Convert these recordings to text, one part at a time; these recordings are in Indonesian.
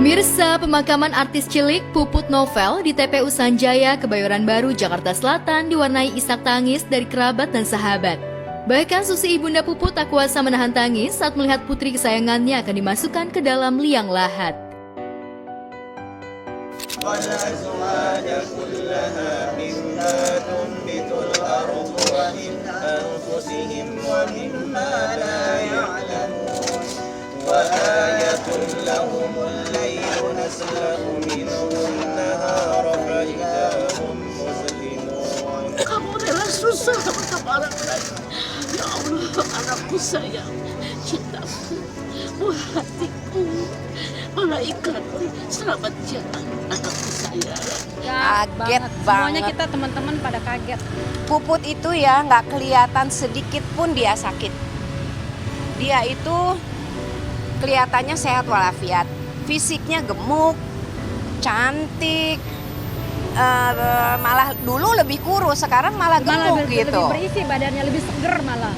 Pemirsa, pemakaman artis cilik Puput Novel di TPU Sanjaya, Kebayoran Baru, Jakarta Selatan diwarnai isak tangis dari kerabat dan sahabat. Bahkan Susi ibunda Puput tak kuasa menahan tangis saat melihat putri kesayangannya akan dimasukkan ke dalam liang lahat. Kamu rela susah bersama orang lain. Ya Allah, anakku sayang, cintaku, buah hatiku, malaikat, selamat jalan anakku sayang. Kaget banget. Semuanya kita teman-teman pada kaget. Puput itu ya nggak kelihatan sedikit pun dia sakit. Dia itu kelihatannya sehat walafiat, fisiknya gemuk, cantik, malah dulu lebih kurus, sekarang malah gemuk gitu. Lebih berisi badannya, lebih seger malah.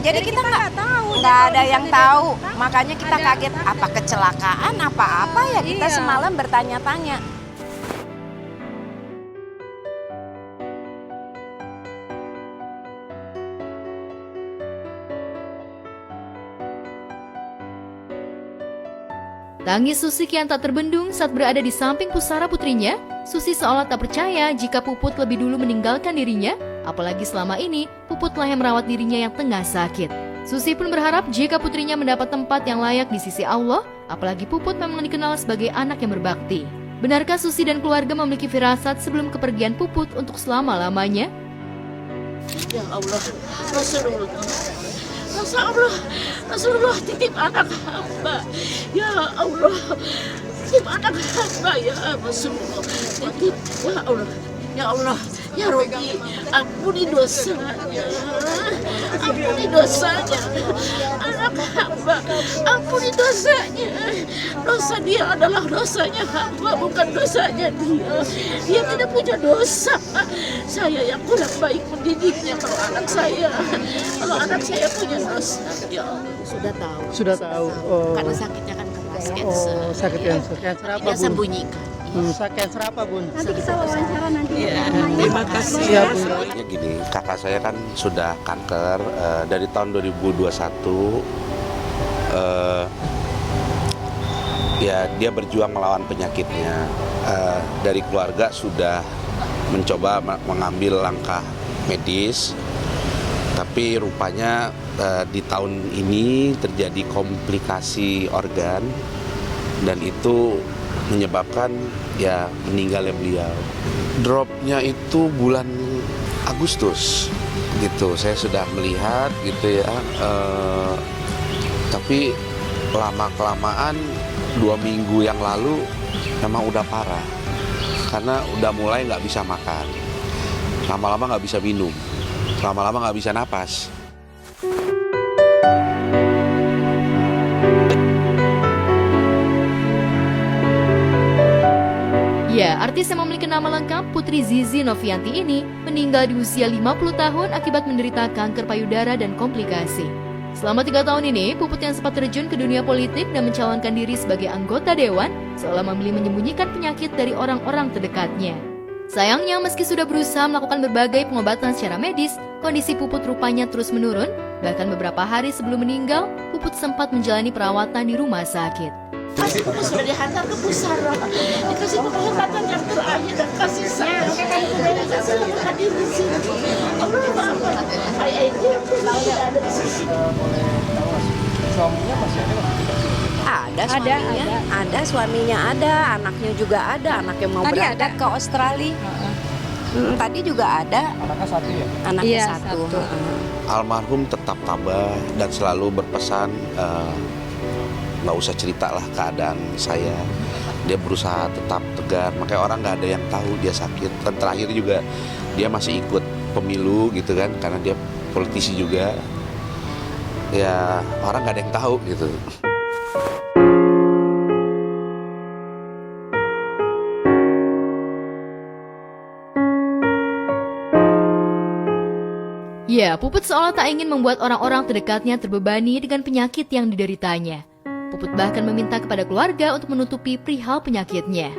Jadi kita nggak tahu. nggak ada yang tahu, makanya kita kaget apa kecelakaan apa ya kita Iya. semalam bertanya-tanya. Tangis Susi kian tak terbendung saat berada di samping pusara putrinya. Susi seolah tak percaya jika Puput lebih dulu meninggalkan dirinya, apalagi selama ini Puputlah yang merawat dirinya yang tengah sakit. Susi pun berharap jika putrinya mendapat tempat yang layak di sisi Allah, apalagi Puput memang dikenal sebagai anak yang berbakti. Benarkah Susi dan keluarga memiliki firasat sebelum kepergian Puput untuk selama-lamanya? Ya Allah, Rasulullah titip anak hamba. Ya Allah, titip anak hamba ya Rasulullah. Titip, ya Allah, ya Rabbi, ampuni dosanya, ampuni dosanya, anak hamba, ampuni dosanya. Dosa dia adalah dosanya hamba, bukan dosanya dia. Dia tidak punya dosa. Saya yang kurang baik mendidiknya. Kalau anak saya punya dosa, ya Allah. Sudah tahu. Oh. Karena sakitnya kan keras, cancer. Oh, sakit cancer. Cancer apa, Dia Bun? sembunyikan. Sakit cancer apa, Bun? Nanti kita wawancara nanti. Terima kasih. Siap, Bun. Sebenarnya gini, kakak saya kan sudah kanker dari tahun 2021. Ya dia berjuang melawan penyakitnya. Dari keluarga sudah mencoba mengambil langkah medis, tapi rupanya di tahun ini terjadi komplikasi organ dan itu menyebabkan ya meninggalnya beliau. Dropnya itu bulan Agustus gitu, saya sudah melihat gitu ya, tapi lama-kelamaan 2 minggu yang lalu memang udah parah karena udah mulai nggak bisa makan, lama-lama nggak bisa minum, lama-lama nggak bisa napas. Ya, artis yang memiliki nama lengkap Putri Zizi Novianti ini meninggal di usia 50 tahun akibat menderita kanker payudara dan komplikasi. Selama 3 tahun ini, Puput yang sempat terjun ke dunia politik dan mencalonkan diri sebagai anggota dewan, seolah memilih menyembunyikan penyakit dari orang-orang terdekatnya. Sayangnya, meski sudah berusaha melakukan berbagai pengobatan secara medis, kondisi Puput rupanya terus menurun. Bahkan beberapa hari sebelum meninggal, Puput sempat menjalani perawatan di rumah sakit. Kasih Puput sudah dihantar ke pusara, dikasih pengobatan yang terakhir dan kasih sayang. Kasih hadir di sini. Allah maafkan. Ada di sini. Suaminya masih ada? Ada suaminya ada, anaknya juga ada, anak yang mau Tadi berangkat ada. ke Australia. Tadi juga ada, Anaknya satu ya? anaknya Iya, satu. satu. Almarhum tetap tabah dan selalu berpesan nggak usah ceritalah keadaan saya. Dia berusaha tetap tegar, makanya orang nggak ada yang tahu dia sakit. Dan terakhir juga dia masih ikut pemilu gitu kan, karena dia politisi juga. Ya orang nggak ada yang tahu gitu. Ya, Puput seolah tak ingin membuat orang-orang terdekatnya terbebani dengan penyakit yang dideritanya. Puput bahkan meminta kepada keluarga untuk menutupi perihal penyakitnya.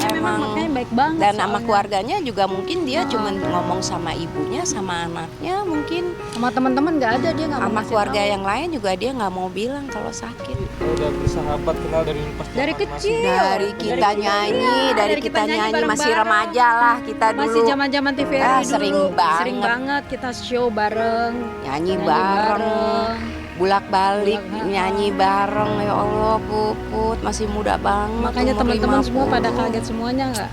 Ya, Memang makanya baik banget. dan sama soalnya. keluarganya juga mungkin dia cuma ngomong sama ibunya, sama anaknya, mungkin Sama teman-teman nggak ada, dia nggak mau sama ngasih keluarga tahu. yang lain juga dia nggak mau bilang kalau sakit. Udah bersahabat kenal dari pas Dari zaman kecil. Dari kita Dari- nyanyi, iya, dari kita nyanyi masih bareng-bareng. remaja lah kita dulu. Masih zaman-zaman TVRI Ah, dulu. sering Sering banget. banget kita show bareng. Nyanyi Nyanyi bareng, bulak-balik Bulak- nyanyi bareng. Ya Allah, Puput masih muda banget. Makanya umur teman-teman semua 50. pada kaget semuanya nggak?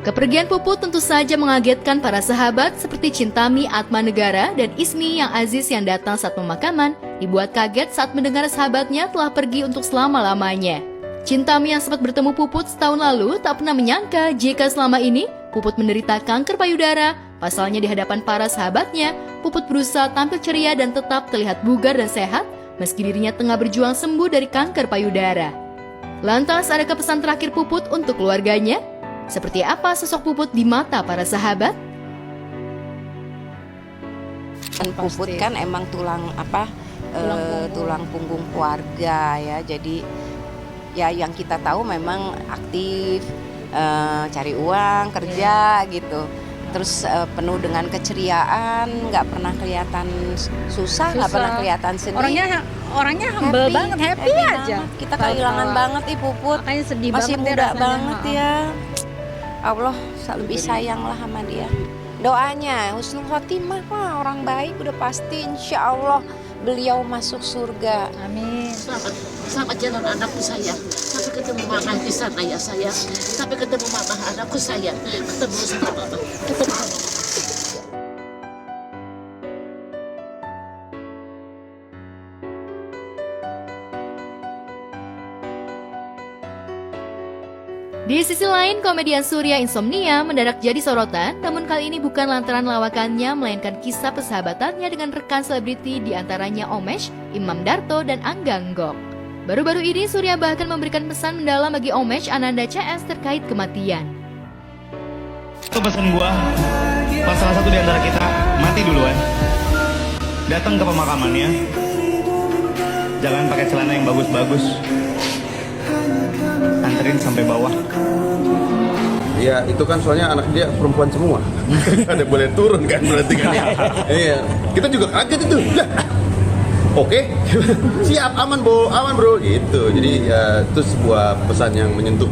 Kepergian Puput tentu saja mengagetkan para sahabat seperti Cintami Atmanegara dan Ismi yang Aziz yang datang saat pemakaman dibuat kaget saat mendengar sahabatnya telah pergi untuk selama-lamanya. Cintami yang sempat bertemu Puput setahun lalu tak pernah menyangka jika selama ini Puput menderita kanker payudara. Pasalnya di hadapan para sahabatnya, Puput berusaha tampil ceria dan tetap terlihat bugar dan sehat meski dirinya tengah berjuang sembuh dari kanker payudara. Lantas adakah pesan terakhir Puput untuk keluarganya? Seperti apa sosok Puput di mata para sahabat? Dan Puput kan emang tulang apa? Tulang punggung keluarga ya. Jadi ya yang kita tahu memang aktif, cari uang, kerja gitu. Terus penuh dengan keceriaan, nggak pernah kelihatan susah, nggak Susah. pernah kelihatan sedih. Orangnya humble banget, happy aja. banget. Kita kehilangan Tahu-tahu. banget Puput. Makanya sedih Masih banget deh muda rasanya. banget Heeh. ya. Allah lebih sayang lah sama dia. Doanya husnul khotimah lah, orang baik udah pasti insya Allah beliau masuk surga. Amin. Selamat jalan anakku sayang. Sampai ketemu mama di sana ya sayang. Sampai ketemu mama anakku sayang. Ketemu sama mama. Ketemu sama mama. Di sisi lain, komedian Surya Insomnia mendadak jadi sorotan, namun kali ini bukan lantaran lawakannya, melainkan kisah persahabatannya dengan rekan selebriti diantaranya Omesh, Imam Darto, dan Angga Enggok. Baru-baru ini, Surya bahkan memberikan pesan mendalam bagi Omesh Ananda CS terkait kematian. Itu pesan gua, pas salah satu di antara kita mati duluan, datang ke pemakamannya, jangan pakai celana yang bagus-bagus, anterin sampai bawah. Ya itu kan soalnya anak dia perempuan semua. Ada boleh turun kan berarti kan ya. Iya. Kita juga kaget itu. Lah, oke. Siap, aman bro gitu. Jadi ya itu sebuah pesan yang menyentuh.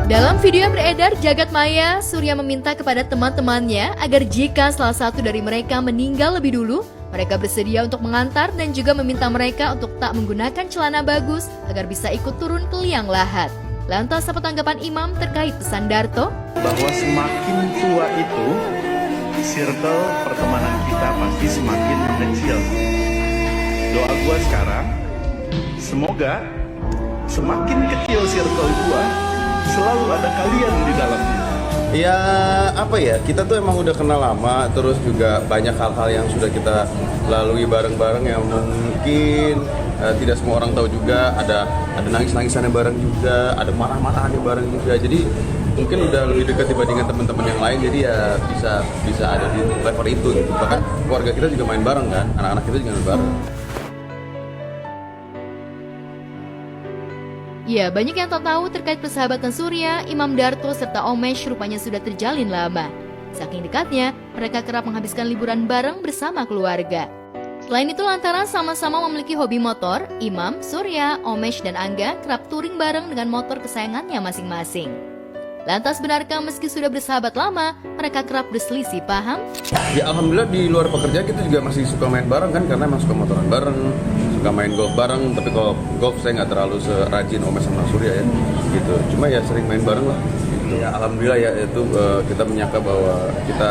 Dalam video yang beredar jagat maya, Surya meminta kepada teman-temannya agar jika salah satu dari mereka meninggal lebih dulu, mereka bersedia untuk mengantar dan juga meminta mereka untuk tak menggunakan celana bagus agar bisa ikut turun ke liang lahat. Lantas apa tanggapan Imam terkait pesan Darto? Bahwa semakin tua itu, circle pertemanan kita pasti semakin mengecil. Doa gua sekarang, semoga semakin kecil circle gua, selalu ada kalian di dalamnya. Ya apa ya, kita tuh emang udah kenal lama, terus juga banyak hal-hal yang sudah kita lalui bareng-bareng yang mungkin tidak semua orang tahu juga. Ada nangis-nangisannya bareng juga, ada marah-marahannya bareng juga. Jadi mungkin udah lebih dekat dibandingkan teman-teman yang lain. Jadi ya bisa ada di level itu gitu. Bahkan keluarga kita juga main bareng kan, anak-anak kita juga main bareng. Ya, banyak yang tak tahu terkait persahabatan Surya, Imam Darto, serta Omesh rupanya sudah terjalin lama. Saking dekatnya, mereka kerap menghabiskan liburan bareng bersama keluarga. Selain itu, lantaran sama-sama memiliki hobi motor, Imam, Surya, Omesh, dan Angga kerap touring bareng dengan motor kesayangannya masing-masing. Lantas benarkah meski sudah bersahabat lama, mereka kerap berselisih paham? Ya alhamdulillah di luar pekerjaan kita juga masih suka main bareng kan, karena emang suka motoran bareng, suka main golf bareng. Tapi kalau golf saya nggak terlalu serajin Omesh sama Surya ya gitu. Cuma ya sering main bareng lah gitu. Ya alhamdulillah ya itu kita menyangka bahwa kita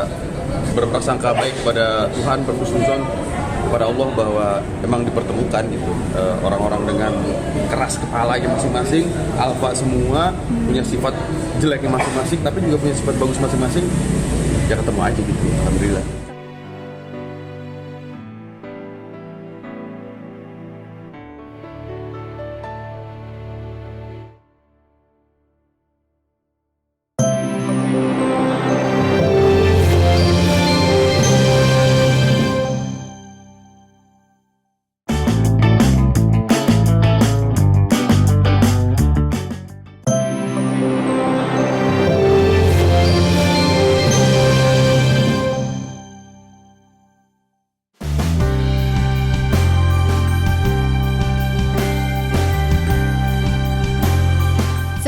berprasangka baik kepada Tuhan, berhusnuzon kepada Allah bahwa emang dipertemukan gitu. Orang-orang dengan keras kepalanya masing-masing, alfa semua, punya sifat jeleknya masing-masing tapi juga punya sifat bagus masing-masing, ya ketemu aja gitu, alhamdulillah.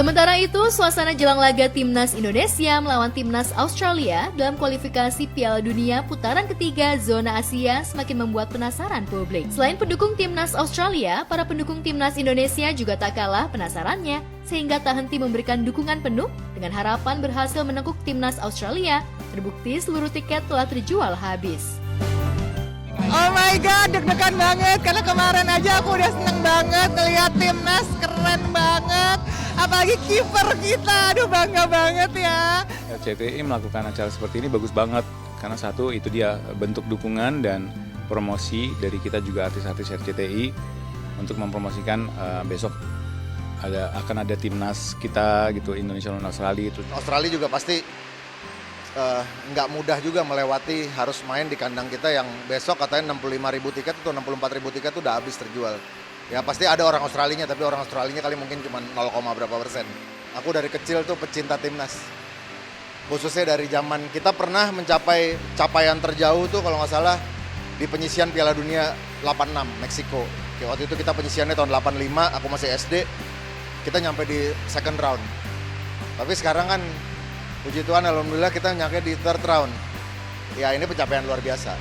Sementara itu, suasana jelang laga Timnas Indonesia melawan Timnas Australia dalam kualifikasi Piala Dunia putaran ketiga zona Asia semakin membuat penasaran publik. Selain pendukung Timnas Australia, para pendukung Timnas Indonesia juga tak kalah penasarannya, sehingga tak henti memberikan dukungan penuh dengan harapan berhasil menekuk Timnas Australia. Terbukti seluruh tiket telah terjual habis. Oh my god, deg-degan banget karena kemarin aja aku udah seneng banget ngeliat timnas, keren banget. Apalagi kiper kita, aduh bangga banget ya. RCTI melakukan acara seperti ini bagus banget karena satu itu dia bentuk dukungan dan promosi dari kita juga artis-artis RCTI untuk mempromosikan besok akan ada timnas kita gitu, Indonesia lawan Australia itu. Australia juga pasti nggak mudah juga melewati, harus main di kandang kita yang besok katanya 65.000 tiket atau 64.000 tiket itu udah habis terjual. Ya pasti ada orang Australinya, tapi orang Australinya kali mungkin cuma 0, berapa persen. Aku dari kecil tuh pecinta timnas. Khususnya dari zaman kita pernah mencapai capaian terjauh tuh kalau nggak salah di penyisian Piala Dunia 86 Meksiko. Waktu itu kita penyisiannya tahun 85, aku masih SD. Kita nyampe di second round. Tapi sekarang kan puji Tuhan, alhamdulillah kita nyampe di third round. Ya ini pencapaian luar biasa.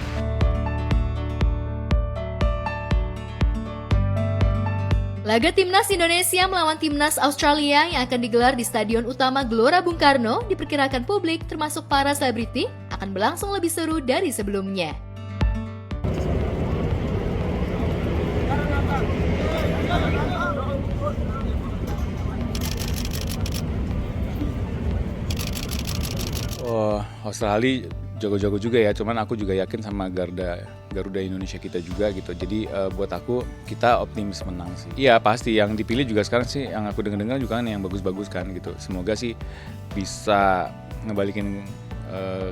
Laga Timnas Indonesia melawan Timnas Australia yang akan digelar di Stadion Utama Gelora Bung Karno diperkirakan publik termasuk para selebriti akan berlangsung lebih seru dari sebelumnya. Oh, Australia jago-jago juga ya, cuman aku juga yakin sama Garuda Indonesia kita juga gitu. Jadi buat aku kita optimis menang sih. Iya pasti yang dipilih juga sekarang sih yang aku dengar juga kan yang bagus-bagus kan gitu. Semoga sih bisa ngebalikin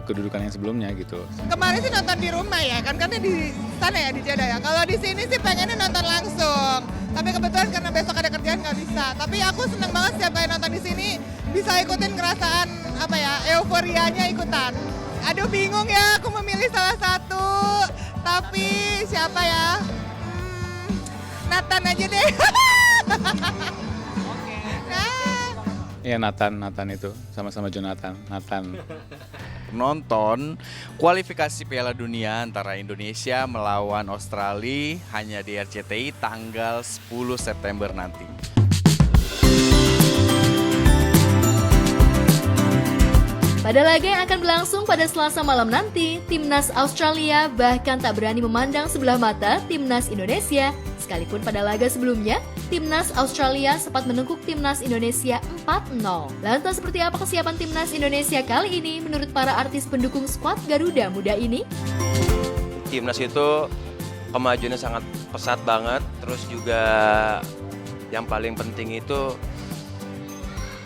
kedudukan yang sebelumnya gitu. Kemarin sih nonton di rumah ya, kan karena di sana ya di Jeddah ya. Kalau di sini sih pengennya nonton langsung. Tapi kebetulan karena besok ada kerjaan nggak bisa. Tapi aku seneng banget setiap kali nonton di sini bisa ikutin kerasaan euforianya ikutan. Aduh bingung ya, aku memilih salah satu. Tapi siapa ya? Nathan aja deh. Iya Nathan itu sama-sama Jonathan. Nathan. Nonton kualifikasi Piala Dunia antara Indonesia melawan Australia hanya di RCTI tanggal 10 September nanti. Pada laga yang akan berlangsung pada Selasa malam nanti, Timnas Australia bahkan tak berani memandang sebelah mata Timnas Indonesia. Sekalipun pada laga sebelumnya, Timnas Australia sempat menekuk Timnas Indonesia 4-0. Lantas seperti apa kesiapan Timnas Indonesia kali ini menurut para artis pendukung skuad Garuda Muda ini? Timnas itu kemajuannya sangat pesat banget, terus juga yang paling penting itu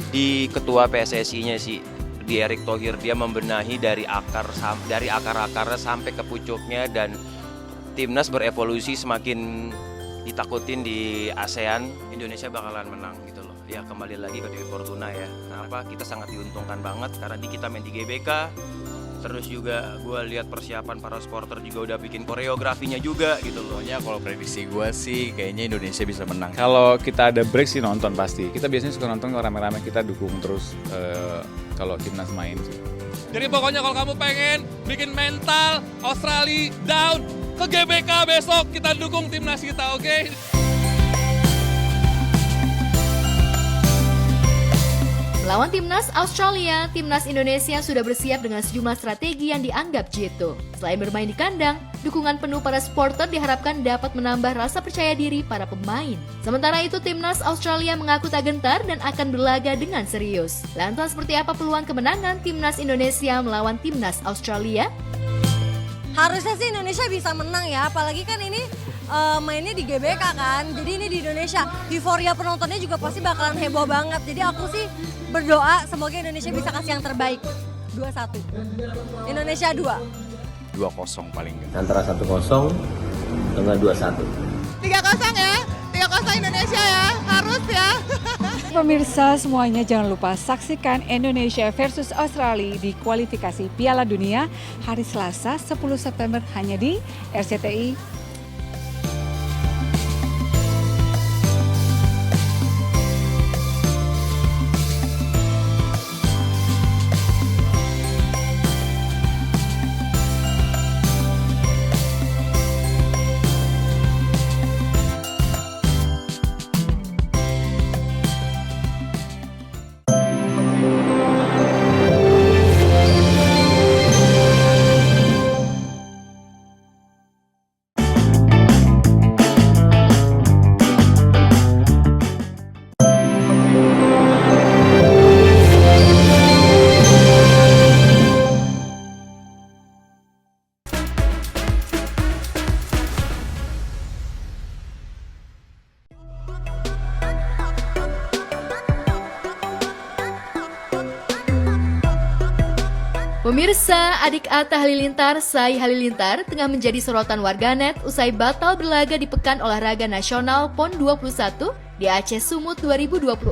di ketua PSSI-nya sih, di Erick Thohir, dia membenahi dari akar-akarnya sampai ke pucuknya, dan timnas berevolusi semakin ditakutin di ASEAN. Indonesia bakalan menang gitu loh. Ya kembali lagi ke Dewi Fortuna ya. Kenapa? Kita sangat diuntungkan banget karena kita main di GBK. Terus juga gue lihat persiapan para supporter juga udah bikin koreografinya juga gitu loh. Pokoknya kalau prediksi gue sih kayaknya Indonesia bisa menang. Kalau kita ada break sih nonton pasti. Kita biasanya suka nonton kalau rame-rame, kita dukung terus kalau timnas main sih. Jadi pokoknya kalau kamu pengen bikin mental Australia down, ke GBK besok kita dukung timnas kita, oke? Melawan Timnas Australia, Timnas Indonesia sudah bersiap dengan sejumlah strategi yang dianggap jitu. Selain bermain di kandang, dukungan penuh para supporter diharapkan dapat menambah rasa percaya diri para pemain. Sementara itu, Timnas Australia mengaku tak gentar dan akan berlaga dengan serius. Lantas seperti apa peluang kemenangan Timnas Indonesia melawan Timnas Australia? Harusnya sih Indonesia bisa menang ya, apalagi kan ini mainnya di GBK kan, jadi ini di Indonesia. Euforia penontonnya juga pasti bakalan heboh banget, jadi aku sih berdoa semoga Indonesia bisa kasih yang terbaik. 2-1. Indonesia 2. 2-0 paling enggak. Antara 1-0 dengan 2-1. 3-0 ya, 3-0 Indonesia ya, harus ya. Pemirsa semuanya jangan lupa saksikan Indonesia versus Australia di kualifikasi Piala Dunia hari Selasa 10 September hanya di RCTI Pemirsa, adik Atta Halilintar, Sai Halilintar, tengah menjadi sorotan warganet usai batal berlaga di Pekan Olahraga Nasional PON 21 di Aceh Sumut 2024.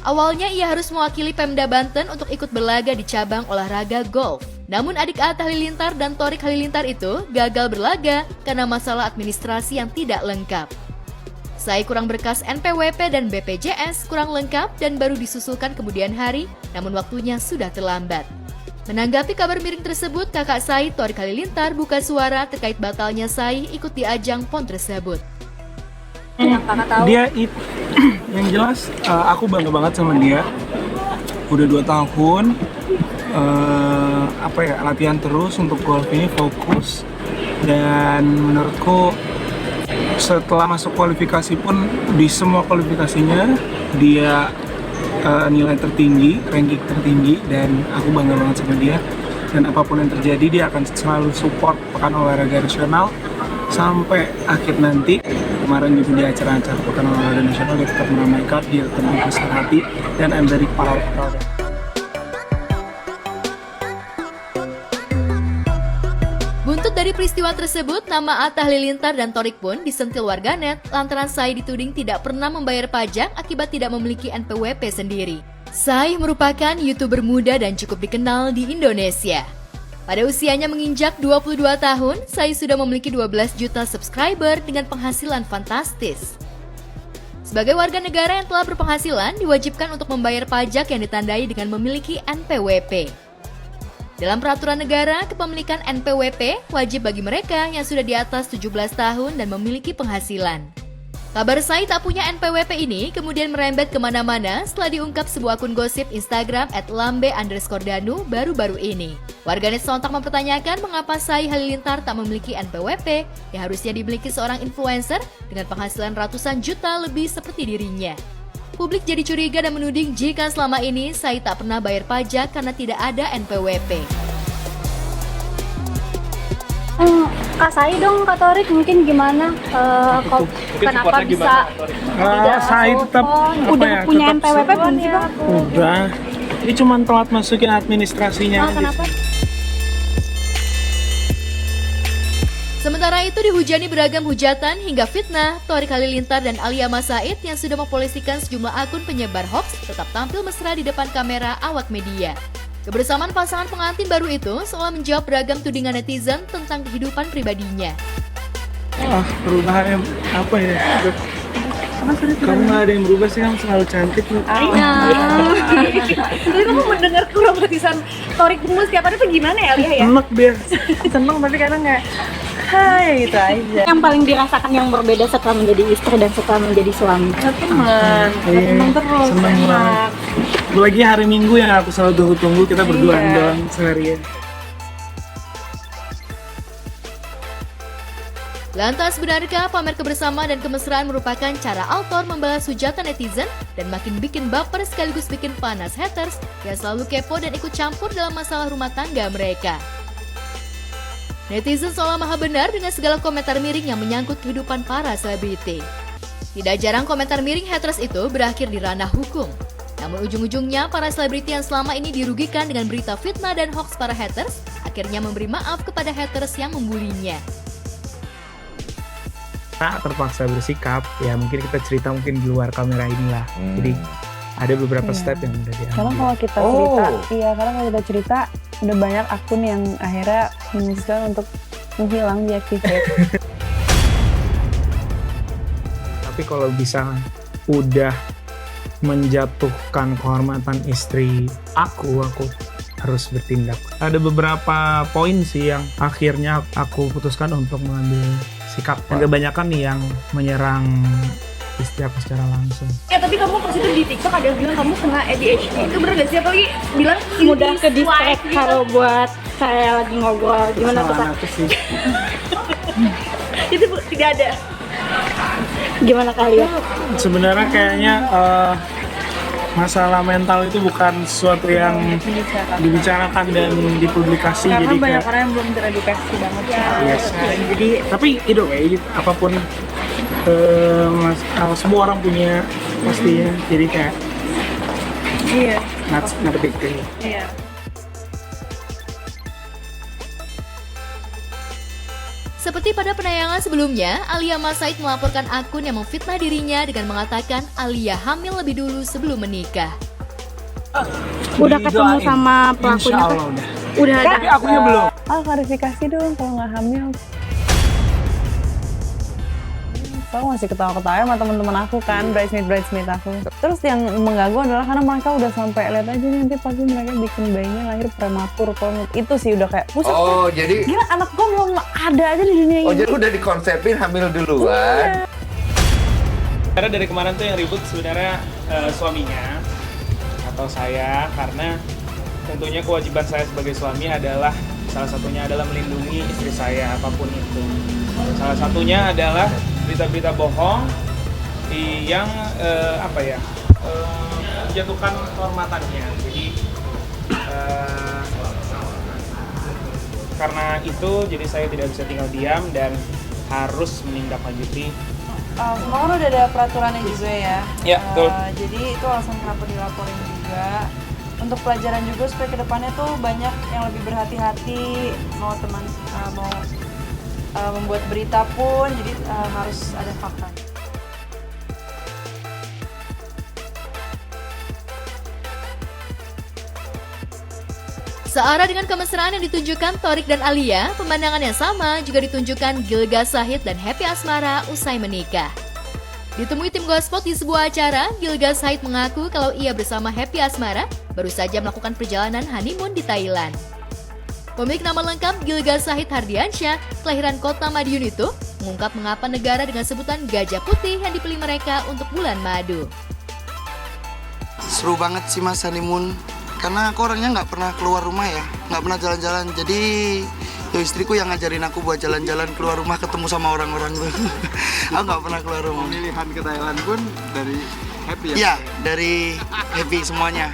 Awalnya ia harus mewakili Pemda Banten untuk ikut berlaga di cabang olahraga golf. Namun adik Atta Halilintar dan Thorik Halilintar itu gagal berlaga karena masalah administrasi yang tidak lengkap. Sai kurang berkas NPWP dan BPJS kurang lengkap dan baru disusulkan kemudian hari, namun waktunya sudah terlambat. Menanggapi kabar miring tersebut, kakak Sai, Thorik Halilintar, buka suara terkait batalnya Sai ikut di ajang PON tersebut. Dia itu, yang jelas aku bangga banget sama dia. Udah 2 tahun, latihan terus untuk golf ini, fokus. Dan menurutku setelah masuk kualifikasi pun di semua kualifikasinya dia nilai tertinggi, ranking tertinggi, dan aku bangga banget sama dia. Dan apapun yang terjadi dia akan selalu support Pekan Olahraga Nasional sampai akhir nanti. Kemarin juga di acara-acara Pekan Olahraga Nasional dia tetap meramaikan, dia tetap membesar hati, dan I'm very proud. Buntut dari peristiwa tersebut, nama Atta Halilintar dan Thorik pun disentil warganet lantaran Sai dituding tidak pernah membayar pajak akibat tidak memiliki NPWP sendiri. Sai merupakan YouTuber muda dan cukup dikenal di Indonesia. Pada usianya menginjak 22 tahun, Sai sudah memiliki 12 juta subscriber dengan penghasilan fantastis. Sebagai warga negara yang telah berpenghasilan, diwajibkan untuk membayar pajak yang ditandai dengan memiliki NPWP. Dalam peraturan negara, kepemilikan NPWP wajib bagi mereka yang sudah di atas 17 tahun dan memiliki penghasilan. Kabar Sai tak punya NPWP ini kemudian merembet kemana-mana setelah diungkap sebuah akun gosip Instagram @lambe_danu baru-baru ini. Warganet sontak mempertanyakan mengapa Sai Halilintar tak memiliki NPWP yang harusnya dimiliki seorang influencer dengan penghasilan ratusan juta lebih seperti dirinya. Publik jadi curiga dan menuding jika selama ini Sai tak pernah bayar pajak karena tidak ada NPWP. Kak Sai dong, Kak Thorik mungkin gimana? Kenapa bisa Sai tetap udah punya NPWP belum sih Bang? Udah, ini cuma telat masukin administrasinya. Kenapa? Sementara itu dihujani beragam hujatan hingga fitnah, Thorik Halilintar dan Alia Mas Said yang sudah mempolisikan sejumlah akun penyebar hoax tetap tampil mesra di depan kamera awak media. Kebersamaan pasangan pengantin baru itu seolah menjawab beragam tudingan netizen tentang kehidupan pribadinya. Perubahannya apa ya? Kamu nggak ada yang berubah sih, kamu selalu cantik. Jadi kamu mendengar kurang-kurang Thorik gemes tiap hari tuh gimana ya Alia ya? Enak dia, seneng tapi kadang nggak. Hai, gitu aja. Yang paling dirasakan yang berbeda setelah menjadi istri dan setelah menjadi suami? Teman terus, seneng banget. Lagi hari Minggu yang aku selalu tunggu-tunggu, kita berdua doang seharian. Lantas benarkah pamer kebersamaan dan kemesraan merupakan cara Altor membalas hujatan netizen dan makin bikin baper sekaligus bikin panas haters yang selalu kepo dan ikut campur dalam masalah rumah tangga mereka? Netizen seolah maha benar dengan segala komentar miring yang menyangkut kehidupan para selebriti. Tidak jarang komentar miring haters itu berakhir di ranah hukum. Namun ujung-ujungnya para selebriti yang selama ini dirugikan dengan berita fitnah dan hoax para haters akhirnya memberi maaf kepada haters yang membulinya. Kita terpaksa bersikap, ya mungkin kita cerita mungkin di luar kamera inilah. Jadi ada beberapa step yang udah diambil. Karena kalau kita cerita, karena kalau kita cerita udah banyak akun yang akhirnya memutuskan untuk menghilang, deactivate. Tapi kalau bisa udah menjatuhkan kehormatan istri aku harus bertindak. Ada beberapa poin sih yang akhirnya aku putuskan untuk mengambil sikap. Dan kebanyakan nih yang menyerang istri aku secara langsung. Ya tapi kamu pas itu di TikTok ada yang bilang kamu kena ADHD. Itu bener gak sih? Apalagi bilang mudah ke distract kalau buat saya lagi ngobrol. Gimana tuh Kak? Itu tidak ada. Gimana kalian? Sebenarnya kayaknya masalah mental itu bukan sesuatu yang dibicarakan dan dipublikasi. Karena jadi banyak orang yang belum teredukasi banget ya. Yes. Jadi tapi either way apapun semua orang punya pastinya. Jadi kayak not a big deal. Iya. Seperti pada penayangan sebelumnya, Alia Mas Said melaporkan akun yang memfitnah dirinya dengan mengatakan Alia hamil lebih dulu sebelum menikah. Udah ketemu sama pelakunya? Insya Allah udah. Udah ada. Tapi akunya belum. Klarifikasi dong kalau nggak hamil. Aku masih ketawa-ketawa sama teman-teman aku kan, bridesmaid aku. Terus yang mengganggu adalah karena mereka udah sampai lihat aja nanti pasti mereka bikin bayinya lahir prematur. Kalau itu sih udah kayak pusat. Oh, jadi gila anak gue belum ada aja di dunia ini. Oh, jadi udah dikonsepin hamil duluan. Karena dari kemarin tuh yang ribut sebenarnya suaminya atau saya, karena tentunya kewajiban saya sebagai suami adalah salah satunya adalah melindungi istri saya apapun itu. Salah satunya adalah berita-berita bohong yang menjatuhkan kehormatannya. Jadi karena itu jadi saya tidak bisa tinggal diam dan harus menindaklanjuti. Semua udah ada peraturannya juga ya. Ya, betul. Jadi itu alasan kenapa dilaporin juga. Untuk pelajaran juga supaya kedepannya tuh banyak yang lebih berhati-hati mau membuat berita pun, jadi harus ada faktanya. Searah dengan kemesraan yang ditunjukkan Thorik dan Alia, pemandangan yang sama juga ditunjukkan Gilga Syahid dan Happy Asmara usai menikah. Ditemui tim Gospot di sebuah acara, Gilga Syahid mengaku kalau ia bersama Happy Asmara baru saja melakukan perjalanan honeymoon di Thailand. Pemilik nama lengkap Gilga Syahid Hardiansyah, kelahiran kota Madiun itu, mengungkap mengapa negara dengan sebutan Gajah Putih yang dipilih mereka untuk bulan madu. Seru banget sih Mas honeymoon, karena aku orangnya nggak pernah keluar rumah ya, nggak pernah jalan-jalan. Jadi ya istriku yang ngajarin aku buat jalan-jalan keluar rumah, ketemu sama orang-orang tuh. Aku nggak pernah keluar rumah. Pemilihan ke Thailand pun dari Happy ya? Iya, dari Happy semuanya.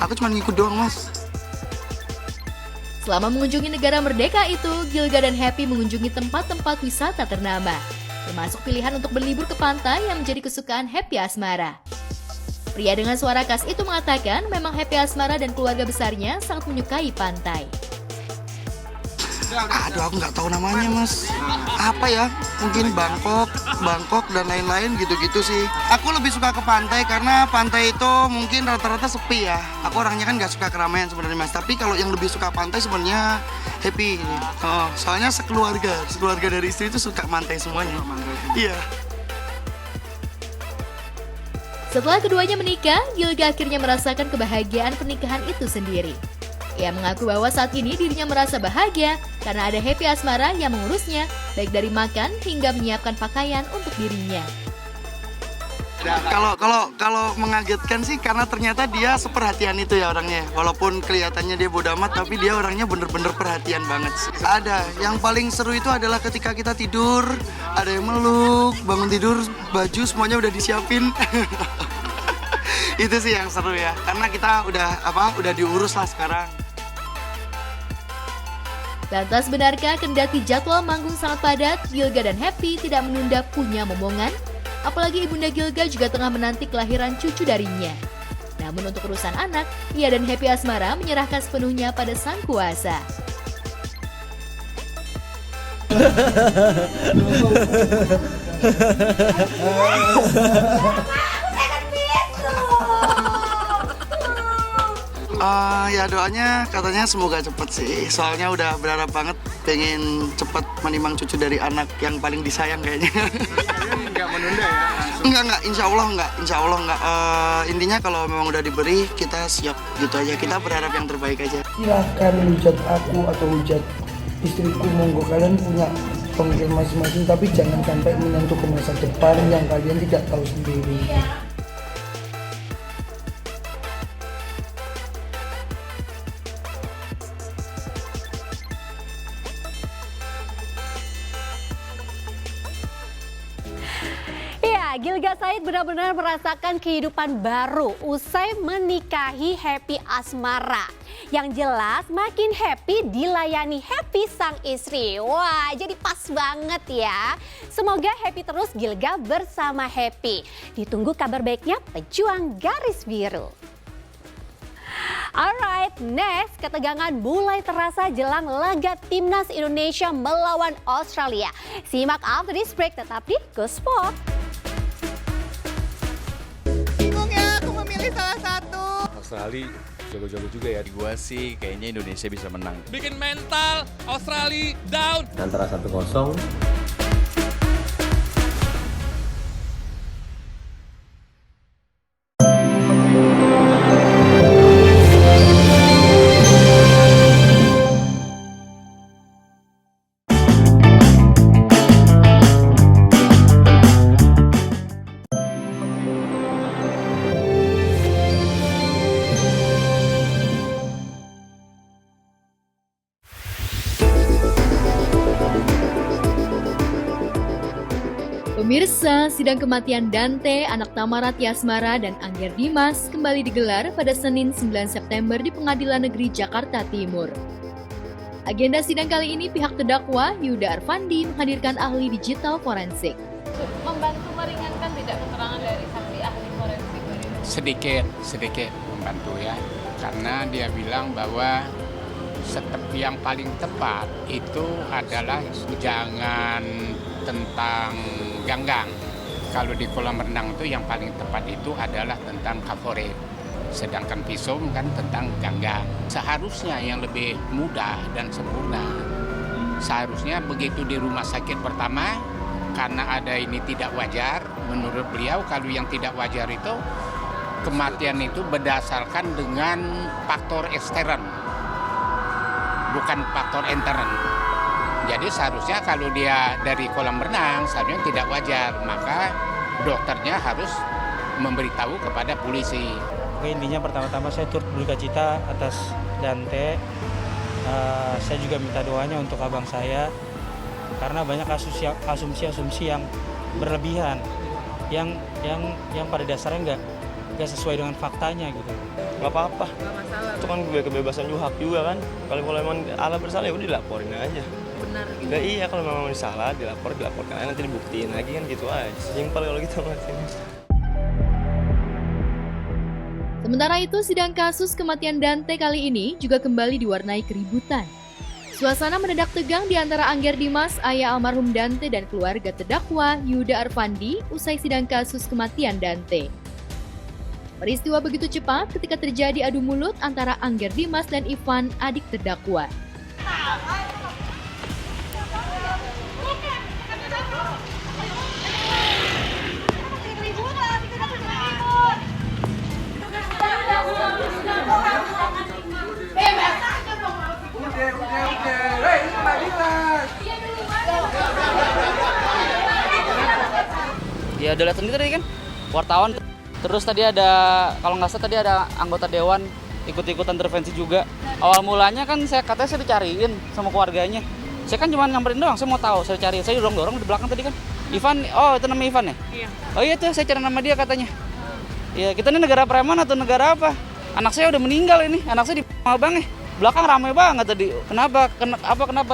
Aku cuma ngikut doang Mas. Selama mengunjungi negara merdeka itu, Gilga dan Happy mengunjungi tempat-tempat wisata ternama, termasuk pilihan untuk berlibur ke pantai yang menjadi kesukaan Happy Asmara. Pria dengan suara khas itu mengatakan memang Happy Asmara dan keluarga besarnya sangat menyukai pantai. Aduh, aku nggak tahu namanya Mas. Apa ya? Mungkin Bangkok dan lain-lain gitu-gitu sih. Aku lebih suka ke pantai karena pantai itu mungkin rata-rata sepi ya. Aku orangnya kan nggak suka keramaian sebenarnya Mas. Tapi kalau yang lebih suka pantai sebenarnya Happy. Soalnya sekeluarga dari istri itu suka pantai semuanya. Iya. Setelah keduanya menikah, Gilga akhirnya merasakan kebahagiaan pernikahan itu sendiri. Ia mengaku bahwa saat ini dirinya merasa bahagia karena ada Happy Asmara yang mengurusnya, baik dari makan hingga menyiapkan pakaian untuk dirinya. Kalau mengagetkan sih karena ternyata dia seperhatian itu ya orangnya. Walaupun kelihatannya dia bodo amat, tapi dia orangnya bener-bener perhatian banget sih. Ada, yang paling seru itu adalah ketika kita tidur, ada yang meluk, bangun tidur, baju semuanya udah disiapin. Itu sih yang seru ya, karena kita udah diurus lah sekarang. Lantas benarkah kendati jadwal manggung sangat padat, Gilga dan Happy tidak menunda punya momongan? Apalagi ibunda Gilga juga tengah menanti kelahiran cucu darinya. Namun untuk urusan anak, ia dan Happy Asmara menyerahkan sepenuhnya pada Sang Kuasa. Ya doanya katanya semoga cepet sih. Soalnya udah berharap banget pengen cepet menimang cucu dari anak yang paling disayang kayaknya. Nggak menunda ya? Enggak, insya Allah enggak. Intinya kalau memang udah diberi, kita siap gitu aja. Kita berharap yang terbaik aja. Silahkan hujat aku atau hujat istriku, monggo kalian punya pemikiran masing-masing, tapi jangan sampai menyentuh ke masa depan yang kalian tidak tahu sendiri. Gilga Syahid benar-benar merasakan kehidupan baru usai menikahi Happy Asmara. Yang jelas makin happy dilayani Happy sang istri. Wah, jadi pas banget ya. Semoga happy terus Gilga bersama Happy. Ditunggu kabar baiknya pejuang garis biru. Alright, next, ketegangan mulai terasa jelang laga Timnas Indonesia melawan Australia. Simak after this break, tetap di Go Sport. Bingung ya, aku memilih salah satu. Australia jago-jago juga ya. Gua sih kayaknya Indonesia bisa menang. Bikin mental Australia down. Antara 1-0. Pemirsa, sidang kematian Dante, anak Tamara Tiasmara dan Angger Dimas kembali digelar pada Senin 9 September di Pengadilan Negeri Jakarta Timur. Agenda sidang kali ini pihak terdakwa Yuda Arfandi menghadirkan ahli digital forensik. Membantu meringankan tidak keterangan dari saksi ahli forensik? Sedikit membantu ya, karena dia bilang bahwa yang paling tepat itu adalah jangan tentang ganggang. Kalau di kolam renang itu yang paling tepat itu adalah tentang kafore. Sedangkan visum kan tentang ganggang. Seharusnya yang lebih mudah dan sempurna. Seharusnya begitu di rumah sakit pertama, karena ada ini tidak wajar, menurut beliau kalau yang tidak wajar itu kematian itu berdasarkan dengan faktor ekstern, bukan faktor intern. Jadi seharusnya kalau dia dari kolam renang seharusnya tidak wajar, maka dokternya harus memberitahu kepada polisi. Intinya pertama-tama saya turut berduka cita atas Dante. Saya juga minta doanya untuk abang saya, karena banyak asumsi-asumsi yang berlebihan, yang pada dasarnya nggak sesuai dengan faktanya gitu. Nggak apa-apa. Itu kan kebebasan hak juga kan. Kalau emang Allah bersalah ya udah dilaporin aja. Benar gitu. Nggak, iya, kalau memang salah dilaporkan aja, nanti dibuktiin lagi kan gitu aja. Simpel kalau gitu mas. Sementara itu, sidang kasus kematian Dante kali ini juga kembali diwarnai keributan. Suasana mendadak tegang di antara Angger Dimas, ayah almarhum Dante dan keluarga terdakwa Yuda Arfandi usai sidang kasus kematian Dante. Peristiwa begitu cepat ketika terjadi adu mulut antara Angger Dimas dan Ivan, adik terdakwa. Ya udah lihat sendiri tadi kan, wartawan. Terus tadi ada, kalau nggak salah tadi ada anggota dewan ikut-ikutan intervensi juga. Awal mulanya kan katanya saya dicariin sama keluarganya. Saya kan cuma nyamperin doang, saya mau tahu, saya cari. Saya dorong-dorong di belakang tadi kan. Ivan, oh itu namanya Ivan ya? Iya. Oh iya tuh, saya cari nama dia katanya. Ya kita ini negara preman atau negara apa? Anak saya udah meninggal ini, anak saya di Abang nih. Belakang ramai banget tadi. Kenapa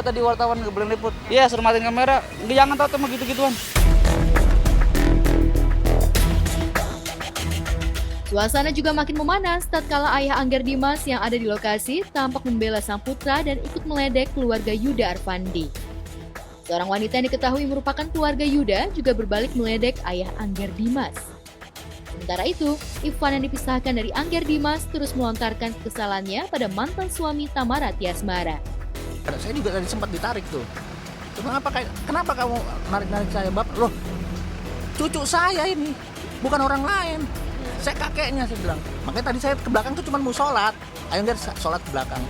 tadi wartawan nggak boleh liput? Iya, suruh matiin kamera. Jangan tahu sama gitu-gituan. Suasana juga makin memanas tatkala ayah Angger Dimas yang ada di lokasi tampak membela sang putra dan ikut meledek keluarga Yuda Arfandi. Seorang wanita yang diketahui merupakan keluarga Yuda juga berbalik meledek ayah Angger Dimas. Sementara itu, Ivan yang dipisahkan dari Angger Dimas terus melontarkan kekesalannya pada mantan suami Tamara Tiasmara. Saya juga tadi sempat ditarik tuh. Kenapa kamu narik-narik saya, Bapak? Loh, cucu saya ini, bukan orang lain. Saya kakeknya, saya bilang. Makanya tadi saya ke belakang tuh cuma mau sholat. Ayo nggak sholat ke belakang.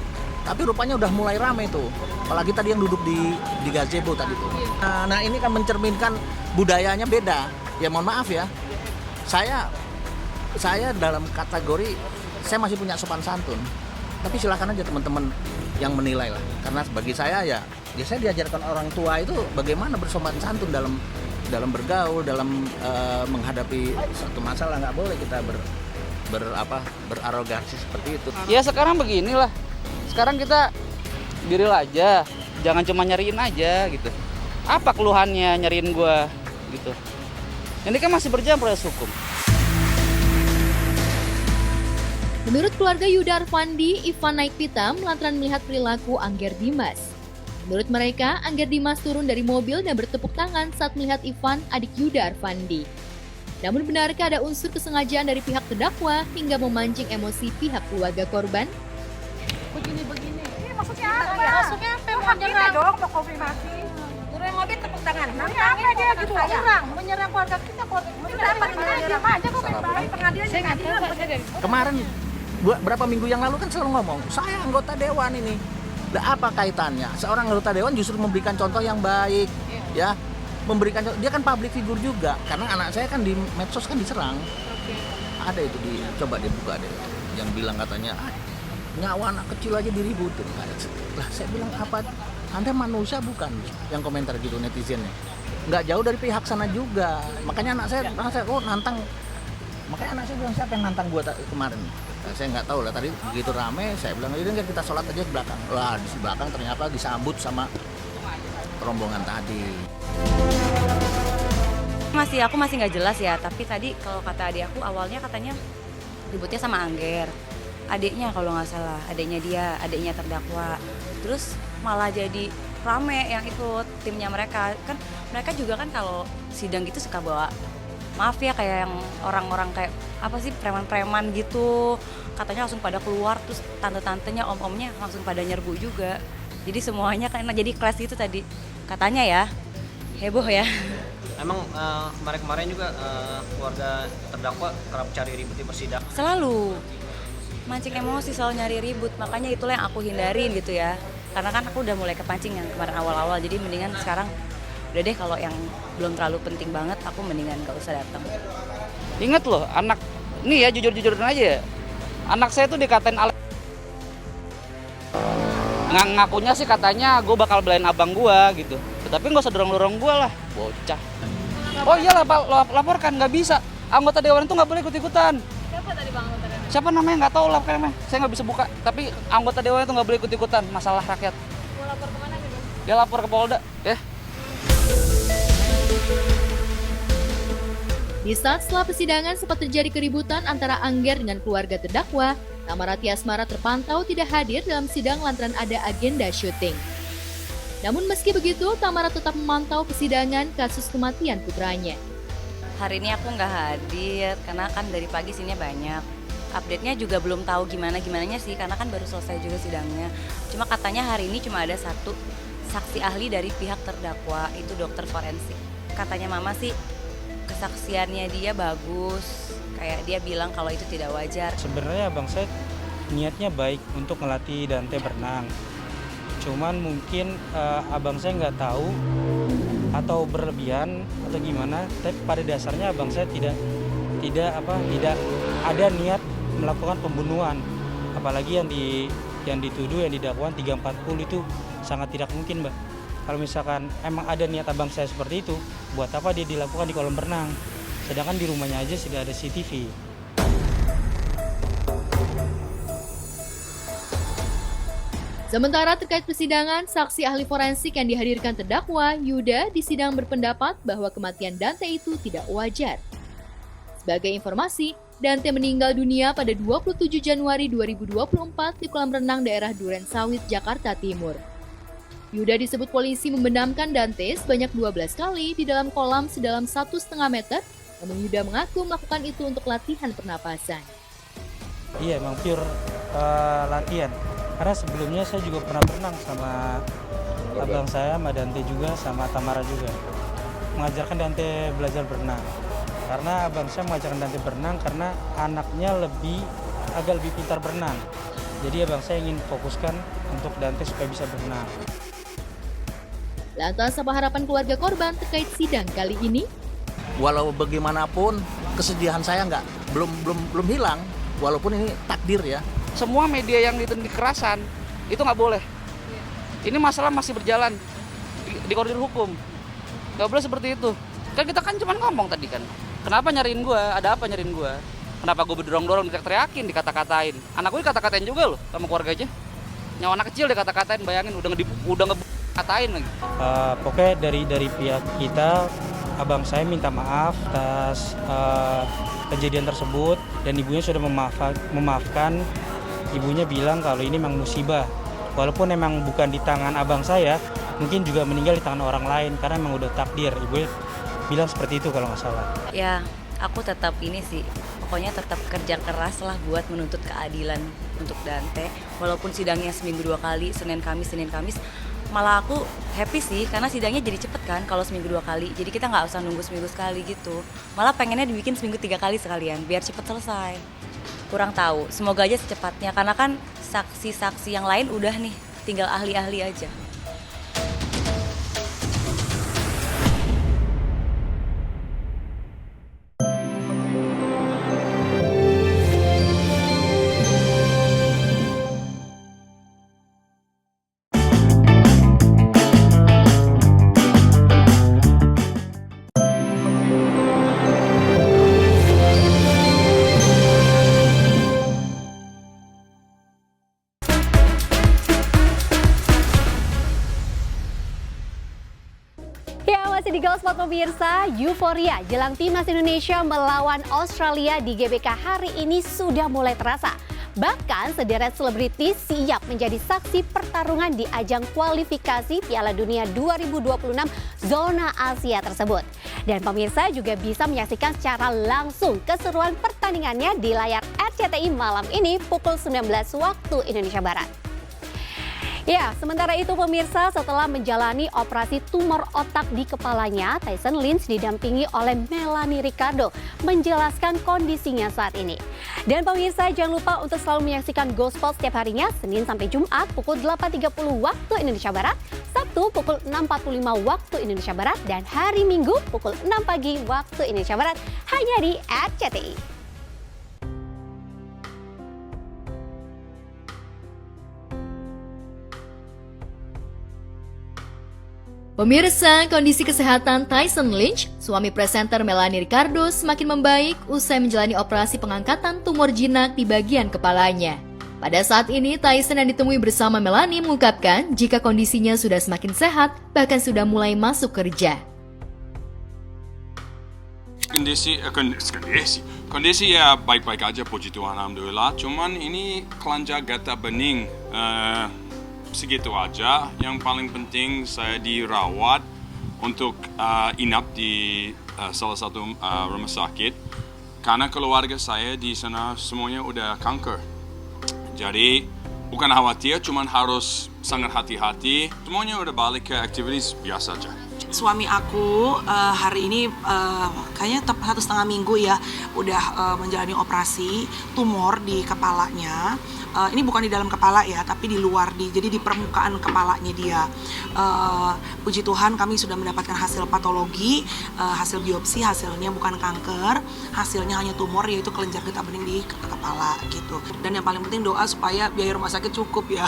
Tapi rupanya udah mulai ramai tuh. Apalagi tadi yang duduk di gazebo tadi tuh. Nah ini kan mencerminkan budayanya beda. Ya mohon maaf ya. Saya dalam kategori saya masih punya sopan santun. Tapi silakan aja teman-teman yang menilai lah. Karena bagi saya ya saya diajarkan orang tua itu bagaimana bersopan santun dalam bergaul, dalam menghadapi satu masalah. Nggak boleh kita berarogansi seperti itu. Ya sekarang beginilah, sekarang kita biril aja, jangan cuma nyariin aja gitu. Apa keluhannya nyariin gua gitu? Ini kan masih berjalan proses hukum. Menurut keluarga Yuda Arfandi, Ivan naik pitam lantaran melihat perilaku Angger Dimas. Menurut mereka, Angger Dimas turun dari mobil dan bertepuk tangan saat melihat Ivan, adik Yuda Arfandi. Namun benarkah ada unsur kesengajaan dari pihak terdakwa hingga memancing emosi pihak keluarga korban? Begini-begini. Ini maksudnya apa? Maksudnya apa? Mau nyerang dong, mau konfirmasi. Turun mobil tepuk tangan. Nanti apa dia gitu? Menyerang keluarga kita, kita apa menyerang aja kok baik pengadilan. Kemarin berapa minggu yang lalu kan selalu ngomong, saya anggota dewan ini. Lah apa kaitannya? Seorang anggota dewan justru memberikan contoh yang baik, ya. Memberikan dia kan public figure juga. Karena anak saya kan di medsos kan diserang. Ada itu coba dibuka deh. Yang bilang katanya nyawa anak kecil aja diributin. Lah saya bilang apa? Anda manusia bukan? Yang komentar gitu netizennya. Nggak jauh dari pihak sana juga. Makanya anak saya nantang. Makanya anak saya bilang siapa yang nantang gua kemarin? Nah, saya nggak tahu lah, tadi begitu rame saya bilang ini kan kita sholat aja di belakang. Wah di belakang ternyata disambut sama rombongan tadi. Aku masih nggak jelas ya, tapi tadi kalau kata adik aku awalnya katanya ributnya sama Angger, adiknya kalau nggak salah, adiknya terdakwa. Terus malah jadi rame yang ikut timnya mereka, kan mereka juga kan kalau sidang gitu suka bawa mafia kayak yang orang-orang kayak apa sih preman-preman gitu, katanya langsung pada keluar, terus tante-tantenya om-omnya langsung pada nyerbu juga, jadi semuanya karena jadi kelas itu tadi katanya ya, heboh ya. Emang kemarin-kemarin juga keluarga terdakwa kerap cari ribut di persidangan? Selalu mancing emosi, selalu nyari ribut, makanya itulah yang aku hindarin gitu ya, karena kan aku udah mulai kepancing yang kemarin awal-awal, jadi mendingan sekarang udah deh kalau yang belum terlalu penting banget aku mendingan gak usah datang. Ingat loh, anak nih ya jujur-jujuran aja ya, anak saya tuh dikatain ngakunya sih katanya gue bakal belain abang gue gitu, tapi nggak usah dorong-dorong gue lah, bocah. Oh iyalah laporkan, nggak bisa, anggota dewan itu nggak boleh ikut-ikutan. Siapa tadi bang anggota dewan? Siapa namanya nggak tahu lah namanya, saya nggak bisa buka, tapi anggota dewan itu nggak boleh ikut-ikutan masalah rakyat. Mau lapor kemana gitu? Dia lapor ke Polda ya. Di saat setelah persidangan sempat terjadi keributan antara Angger dengan keluarga terdakwa, Tamarati Asmara terpantau tidak hadir dalam sidang lantaran ada agenda syuting. Namun meski begitu, Tamara tetap memantau persidangan kasus kematian putranya. Hari ini aku nggak hadir karena kan dari pagi sini banyak. Update-nya juga belum tahu gimana-gimananya sih, karena kan baru selesai juga sidangnya. Cuma katanya hari ini cuma ada satu saksi ahli dari pihak terdakwa, itu dokter forensik. Katanya mama sih kesaksiannya dia bagus, kayak dia bilang kalau itu tidak wajar. Sebenarnya abang saya niatnya baik untuk ngelatih Dante berenang. Cuman mungkin abang saya nggak tahu atau berlebihan atau gimana. Tapi pada dasarnya abang saya tidak ada niat melakukan pembunuhan. Apalagi yang dituduh, yang didakwakan 340 itu sangat tidak mungkin, Mbak. Kalau misalkan emang ada niat abang saya seperti itu, buat apa dia dilakukan di kolam renang? Sedangkan di rumahnya aja sudah ada CCTV. Sementara terkait persidangan, saksi ahli forensik yang dihadirkan terdakwa, Yuda, di sidang berpendapat bahwa kematian Dante itu tidak wajar. Sebagai informasi, Dante meninggal dunia pada 27 Januari 2024 di kolam renang daerah Duren Sawit, Jakarta Timur. Yuda disebut polisi membenamkan Dante sebanyak 12 kali di dalam kolam sedalam 1,5 meter, namun Yuda mengaku melakukan itu untuk latihan pernapasan. Iya, emang pure latihan. Karena sebelumnya saya juga pernah berenang sama abang saya, sama Dante juga, sama Tamara juga. Mengajarkan Dante belajar berenang. Karena abang saya mengajarkan Dante berenang karena anaknya agak lebih pintar berenang. Jadi abang saya ingin fokuskan untuk Dante supaya bisa berenang. Lantas apa harapan keluarga korban terkait sidang kali ini? Walau bagaimanapun kesedihan saya belum hilang, walaupun ini takdir ya. Semua media yang ditindih kekerasan itu nggak boleh. Ini masalah masih berjalan di koridor hukum. Nggak boleh seperti itu. Kan kita kan cuma ngomong tadi kan. Kenapa nyariin gua? Ada apa nyariin gua? Kenapa gua berdorong-dorong, diteriakin, dikata-katain? Anak gue dikata-katain juga loh sama keluarganya. Nyawa anak kecil dikata-katain, bayangin udah nge-katain lagi. Pokoknya dari pihak kita, abang saya minta maaf atas kejadian tersebut dan ibunya sudah memaafkan. Ibunya bilang kalau ini memang musibah. Walaupun memang bukan di tangan abang saya, mungkin juga meninggal di tangan orang lain karena memang udah takdir. Ibu bilang seperti itu kalau nggak salah. Ya, aku tetap ini sih, pokoknya tetap kerja keras lah buat menuntut keadilan untuk Dante. Walaupun sidangnya seminggu 2 kali, Senin Kamis, malah aku happy sih karena sidangnya jadi cepet kan kalau seminggu 2 kali. Jadi kita nggak usah nunggu seminggu sekali gitu. Malah pengennya dibikin seminggu 3 kali sekalian biar cepet selesai. Kurang tahu, semoga aja secepatnya karena kan saksi-saksi yang lain udah nih, tinggal ahli-ahli aja. Masih di Gospot pemirsa, euforia jelang timnas Indonesia melawan Australia di GBK hari ini sudah mulai terasa. Bahkan sederet selebritis siap menjadi saksi pertarungan di ajang kualifikasi Piala Dunia 2026 zona Asia tersebut. Dan pemirsa juga bisa menyaksikan secara langsung keseruan pertandingannya di layar RCTI malam ini pukul 19 waktu Indonesia Barat. Ya, sementara itu pemirsa, setelah menjalani operasi tumor otak di kepalanya, Tyson Lynch didampingi oleh Melanie Ricardo menjelaskan kondisinya saat ini. Dan pemirsa, jangan lupa untuk selalu menyaksikan Gospel setiap harinya, Senin sampai Jumat pukul 8.30 waktu Indonesia Barat, Sabtu pukul 6.45 waktu Indonesia Barat, dan hari Minggu pukul 6 pagi waktu Indonesia Barat, hanya di RCTI. Pemirsa, kondisi kesehatan Tyson Lynch, suami presenter Melanie Ricardo, semakin membaik usai menjalani operasi pengangkatan tumor jinak di bagian kepalanya. Pada saat ini, Tyson yang ditemui bersama Melanie mengungkapkan jika kondisinya sudah semakin sehat, bahkan sudah mulai masuk kerja. Kondisi ya baik-baik aja, puji Tuhan, alhamdulillah. Cuman ini kelenjar getah bening. Segitu aja. Yang paling penting saya dirawat untuk inap di salah satu rumah sakit karena keluarga saya di sana semuanya udah kanker. Jadi bukan khawatir, cuman harus sangat hati-hati. Semuanya udah balik ke aktivitas biasa aja. Suami aku hari ini kayaknya 1,5 minggu ya udah menjalani operasi tumor di kepalanya. Ini bukan di dalam kepala ya, tapi di luar, jadi di permukaan kepalanya dia. Puji Tuhan kami sudah mendapatkan hasil patologi, hasil biopsi, hasilnya bukan kanker, hasilnya hanya tumor yaitu kelenjar getah bening di kepala gitu. Dan yang paling penting doa supaya biaya rumah sakit cukup ya.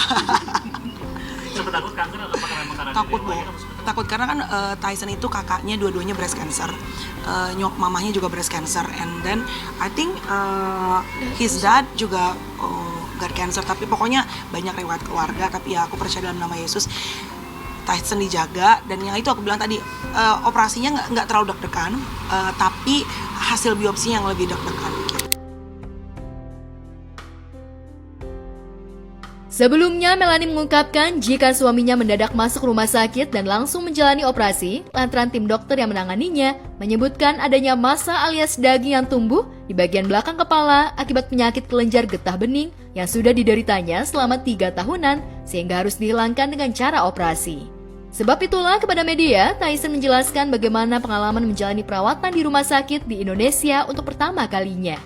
Sempat takut kanker, apakah memang karena takut Bu, takut karena kan Tyson itu kakaknya dua-duanya breast cancer, mamahnya juga breast cancer, and then I think his dad juga got cancer, tapi pokoknya banyak riwayat keluarga. Tapi ya aku percaya dalam nama Yesus, Tyson dijaga. Dan yang itu aku bilang tadi, operasinya nggak terlalu deg-degan, tapi hasil biopsinya yang lebih deg-degan. Sebelumnya, Melanie mengungkapkan jika suaminya mendadak masuk rumah sakit dan langsung menjalani operasi, lantaran tim dokter yang menanganinya menyebutkan adanya massa alias daging yang tumbuh di bagian belakang kepala akibat penyakit kelenjar getah bening yang sudah dideritanya selama 3 tahunan sehingga harus dihilangkan dengan cara operasi. Sebab itulah kepada media, Tyson menjelaskan bagaimana pengalaman menjalani perawatan di rumah sakit di Indonesia untuk pertama kalinya.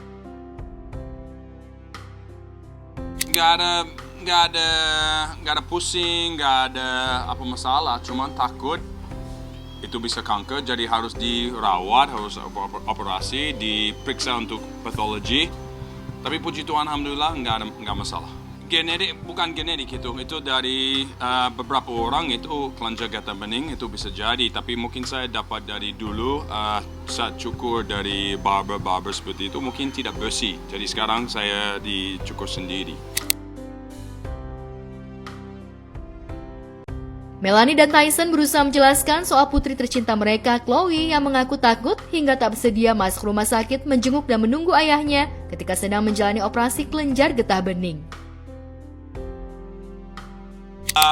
Gak ada pusing, gak ada apa masalah, cuman takut itu bisa kanker, jadi harus dirawat, harus operasi, diperiksa untuk patologi. Tapi puji Tuhan, alhamdulillah nggak masalah. Bukan genetik itu dari beberapa orang itu kelenjar getah bening itu bisa jadi, tapi mungkin saya dapat dari dulu saat cukur dari barber seperti itu mungkin tidak bersih, jadi sekarang saya dicukur sendiri. Melanie dan Tyson berusaha menjelaskan soal putri tercinta mereka, Chloe, yang mengaku takut hingga tak bersedia masuk rumah sakit menjenguk dan menunggu ayahnya ketika sedang menjalani operasi kelenjar getah bening.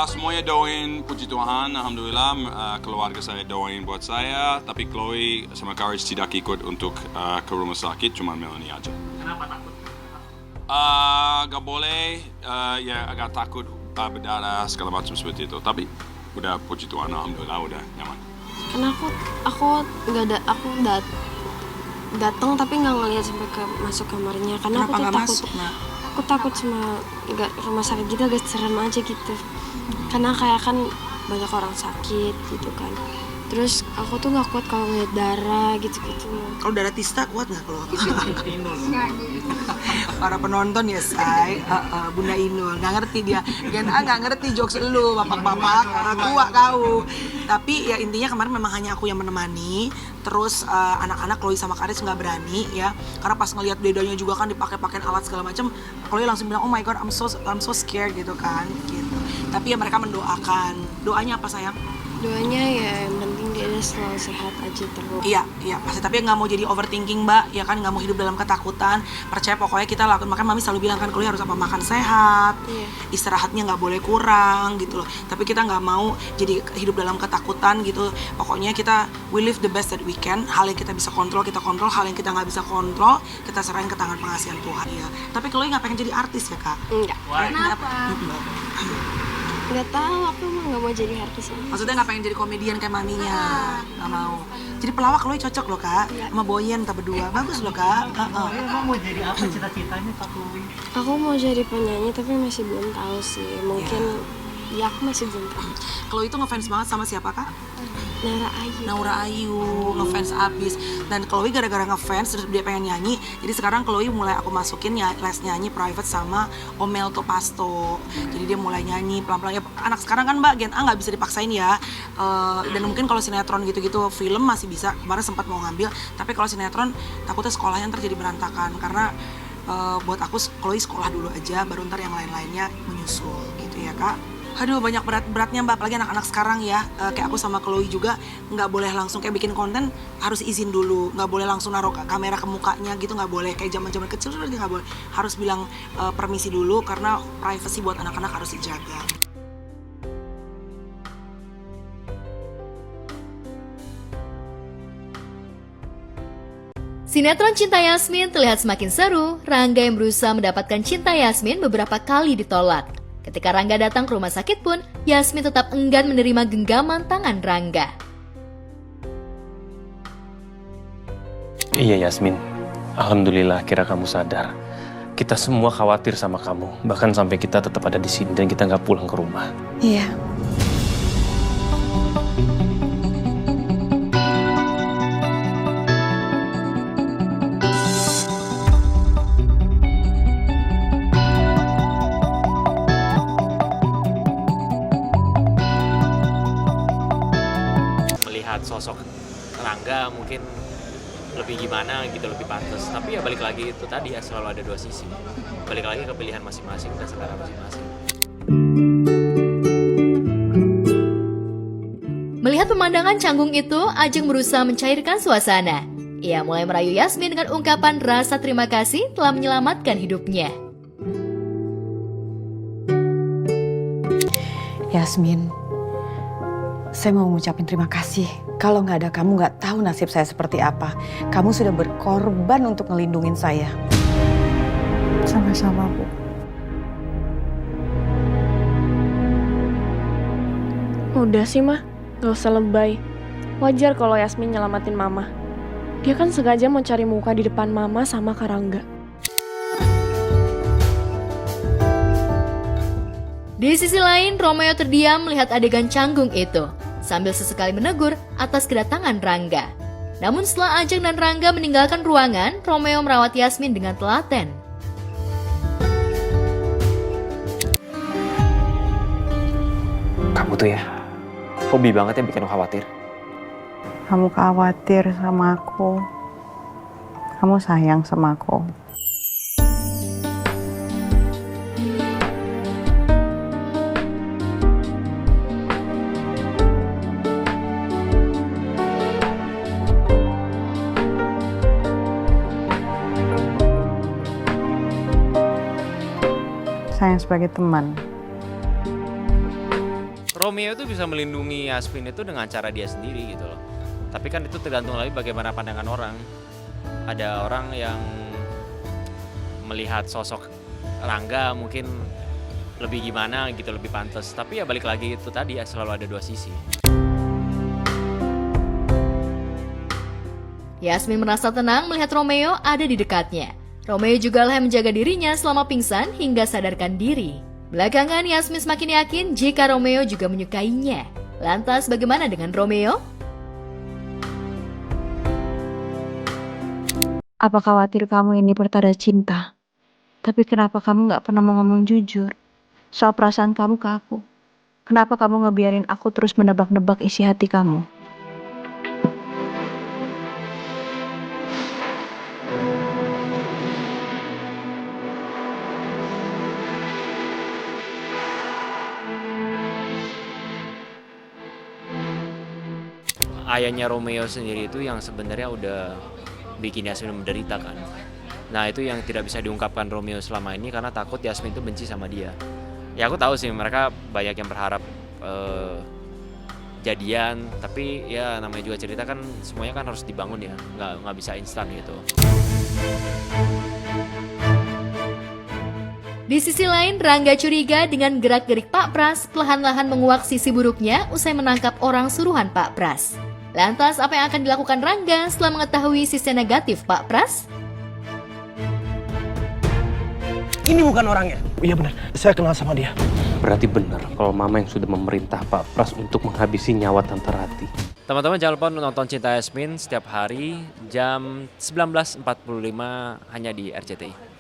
Semuanya doain, puji Tuhan, Alhamdulillah, keluarga saya doain buat saya, tapi Chloe sama Karis tidak ikut untuk ke rumah sakit, cuma Melanie aja. Kenapa takut? Gak boleh, ya agak takut berdarah segala macam seperti itu, tapi udah puji Tuhan, Alhamdulillah udah nyaman. Karena aku datang tapi nggak ngelihat sampai ke masuk kamarnya karena Kenapa aku tuh takut. masuk, Nak? Aku takut sama rumah sakit gitu agak serem aja gitu. Karena kayak kan banyak orang sakit gitu kan. Terus aku tuh nggak kuat kalau ngeliat darah gitu-gitu. Kalau darah Tista kuat nggak kalau? Para penonton ya say, Bunda Inul nggak ngerti dia, Gen A nggak ngerti jokes lu, bapak-bapak orang tua kau. Tapi ya intinya kemarin memang hanya aku yang menemani. Terus anak-anak Chloe sama Karis nggak berani ya, karena pas ngelihat dedanya juga kan dipakai-pakein alat segala macam, Chloe langsung bilang oh my god I'm so scared gitu kan. Gitu. Tapi ya mereka mendoakan. Doanya apa sayang? Doanya ya yang penting dia selalu sehat aja terus. Iya pasti, tapi nggak mau jadi overthinking mbak, ya kan nggak mau hidup dalam ketakutan. Percaya pokoknya kita lakukan, makanya mami selalu bilang kan Chloe harus makan sehat, istirahatnya nggak boleh kurang gitu loh. Tapi kita nggak mau jadi hidup dalam ketakutan gitu. Pokoknya kita we live the best that we can. Hal yang kita bisa kontrol kita kontrol, hal yang kita nggak bisa kontrol kita serahin ke tangan pengasihan Tuhan ya. Tapi Chloe nggak pengen jadi artis ya kak? Enggak. Kenapa? Nggak tahu, aku emang nggak mau jadi artis. Maksudnya nggak pengen jadi komedian kayak maminya, nggak mau. Jadi pelawak Chloe cocok loh kak, sama Boyen kita berdua, bagus loh kak. Emang mau jadi apa cita-citanya Kak Chloe? Aku mau jadi penyanyi tapi masih belum tahu sih. Mungkin ya aku masih belum tahu. Chloe itu ngefans banget sama siapa kak? Naura Ayu ngefans abis. Dan Chloe gara-gara ngefans terus dia pengen nyanyi. Jadi sekarang Chloe mulai aku masukin les nyanyi private sama Omel Topasto. Jadi dia mulai nyanyi pelan-pelan. Ya, anak sekarang kan mbak Gen A nggak bisa dipaksain ya. Dan mungkin kalau sinetron gitu-gitu film masih bisa. Kemarin sempat mau ngambil. Tapi kalau sinetron takutnya sekolahnya ntar jadi berantakan. Karena buat aku Chloe sekolah dulu aja. Baru ntar yang lain-lainnya menyusul gitu ya kak. Aduh banyak beratnya mbak, apalagi anak-anak sekarang ya, kayak aku sama Chloe juga nggak boleh langsung kayak bikin konten harus izin dulu, nggak boleh langsung naruh kamera ke mukanya gitu, nggak boleh kayak zaman-zaman kecil seperti nggak boleh, harus bilang permisi dulu karena privacy buat anak-anak harus dijaga. Sinetron Cinta Yasmin terlihat semakin seru. Rangga yang berusaha mendapatkan cinta Yasmin beberapa kali ditolak. Ketika Rangga datang ke rumah sakit pun, Yasmin tetap enggan menerima genggaman tangan Rangga. Iya Yasmin, alhamdulillah akhirnya kamu sadar. Kita semua khawatir sama kamu, bahkan sampai kita tetap ada di sini dan kita nggak pulang ke rumah. Iya. Sosok Rangga mungkin lebih gimana gitu, lebih pantas. Tapi ya balik lagi itu tadi ya, selalu ada dua sisi. Balik lagi ke pilihan masing-masing dan selera masing-masing. Melihat pemandangan canggung itu, Ajeng berusaha mencairkan suasana. Ia mulai merayu Yasmin dengan ungkapan rasa terima kasih telah menyelamatkan hidupnya. Yasmin, saya mau mengucapkan terima kasih. Kalau nggak ada kamu, nggak tahu nasib saya seperti apa. Kamu sudah berkorban untuk ngelindungin saya. Sama-sama, Bu. Udah sih, Mah. Gak usah lebay. Wajar kalau Yasmin nyelamatin Mama. Dia kan sengaja mau cari muka di depan Mama sama Karangga. Di sisi lain, Romeo terdiam melihat adegan canggung itu, sambil sesekali menegur atas kedatangan Rangga. Namun setelah Ajeng dan Rangga meninggalkan ruangan, Romeo merawat Yasmin dengan telaten. Kamu tuh ya, hobi banget ya bikin aku khawatir. Kamu khawatir sama aku. Kamu sayang sama aku. sayang sebagai teman. Romeo itu bisa melindungi Yasmin itu dengan cara dia sendiri gitu loh. Tapi kan itu tergantung lagi bagaimana pandangan orang. Ada orang yang melihat sosok Rangga mungkin lebih gimana gitu, lebih pantas. Tapi ya balik lagi itu tadi ya, selalu ada dua sisi. Yasmin merasa tenang melihat Romeo ada di dekatnya. Romeo juga lah yang menjaga dirinya selama pingsan hingga sadarkan diri. Belakangan Yasmin semakin yakin jika Romeo juga menyukainya. Lantas bagaimana dengan Romeo? Apa khawatir kamu ini pertanda cinta? Tapi kenapa kamu gak pernah mau ngomong jujur soal perasaan kamu ke aku? Kenapa kamu ngebiarin aku terus menebak-nebak isi hati kamu? Ayahnya Romeo sendiri itu yang sebenarnya udah bikin Yasmin menderita kan. Nah itu yang tidak bisa diungkapkan Romeo selama ini karena takut Yasmin itu benci sama dia. Ya aku tahu sih mereka banyak yang berharap jadian, tapi ya namanya juga cerita kan semuanya kan harus dibangun ya, nggak bisa instan gitu. Di sisi lain, Rangga curiga dengan gerak-gerik Pak Pras perlahan-lahan menguak sisi buruknya usai menangkap orang suruhan Pak Pras. Lantas apa yang akan dilakukan Rangga setelah mengetahui sisi negatif Pak Pras? Ini bukan orangnya. Iya benar, saya kenal sama dia. Berarti benar kalau mama yang sudah memerintah Pak Pras untuk menghabisi nyawa Tante Rati. Teman-teman jangan lupa nonton Cinta Yasmin setiap hari jam 19.45 hanya di RCTI.